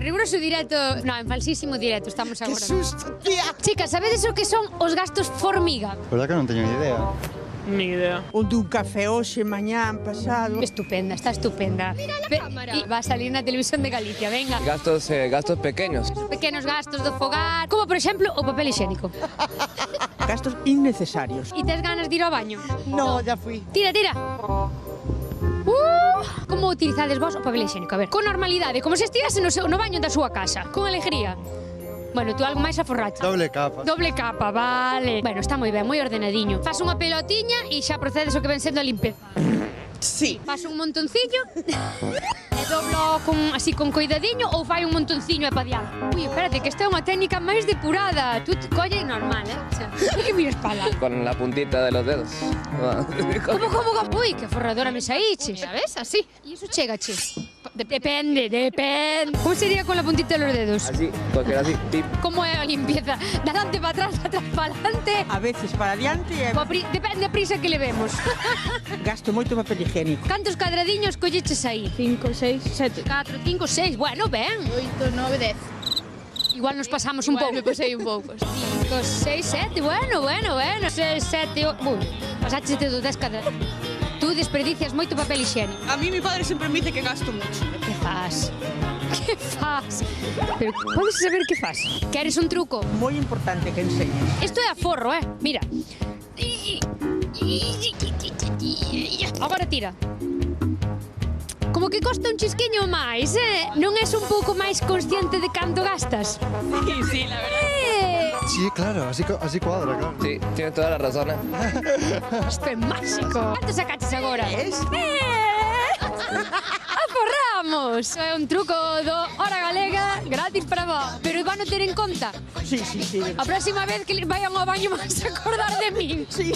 riguroso directo, no, en falsísimo directo estamos agora. Que susto, tía! Chicas, sabedes o que son os gastos formiga? Verdad que non teño ni idea. Ni idea. Un dun café hoxe, mañán, pasado. Estupenda, está estupenda. Mira la cámara. Y va a salir na televisión de Galicia, venga. Gastos pequeños. Pequenos gastos do fogar, como por exemplo o papel higiénico. Gastos innecesarios. E tes ganas de ir ao baño? No, ya fui. Tira, tira. Como utilizades vos o papel higiénico? A ver, con normalidade, como se estivese no baño da súa casa, con alegría. Bueno, tú algo máis aforracho. Doble capa. Doble capa, vale. Bueno, está moi ben, moi ordenadiño. Fas unha pelotiña e xa procedes o que ven sendo a limpeza. Sí. Fas un montonciño e doblo así con cuidadiño ou fai un montonciño e pa diante. Ui, espérate, que esta é unha técnica máis depurada. Tú te colle normal, O sea, que miras pa lá. Con la puntita de los dedos. Como? Ui, que forradora me saíches. Ya ves, así. E iso chégache? Depende. Como sería con la puntita de los dedos? Así, porque así, pip. Como é a limpieza? De adelante para atrás para adelante. A veces para adiante e Depende da prisa que levemos. gasto moito papel higiénico. Cantos cadradiños colleches aí? 5, 6, 7. 4, 5, 6. Bueno, ben. 8, 9, 10. Igual nos pasamos un pouco. Me pasei un pouco. 5, 6, 7. Bueno. 6, 7, 8. Pasaste de 10 cadradiños. Tú desperdicias moito papel higiénico. A mí mi padre siempre me dice que gasto mucho. Que fas? Pero podes saber que fas? Queres un truco? Moi importante que enseñes. Isto é aforro, Mira. Agora tira. Como que costa un chisquiño máis, Non és un pouco máis consciente de canto gastas? Sí, la verdad. Sí, claro, así cuadra, claro. Sí, tiene toda la razón, Isto é máxico. Canto sacaches agora? Es? Aforramos! É un truco do Hora Galega gratis para vos. Pero van a ter en conta. Sí. A próxima vez que vayan ao baño vas a acordar de min. Sí.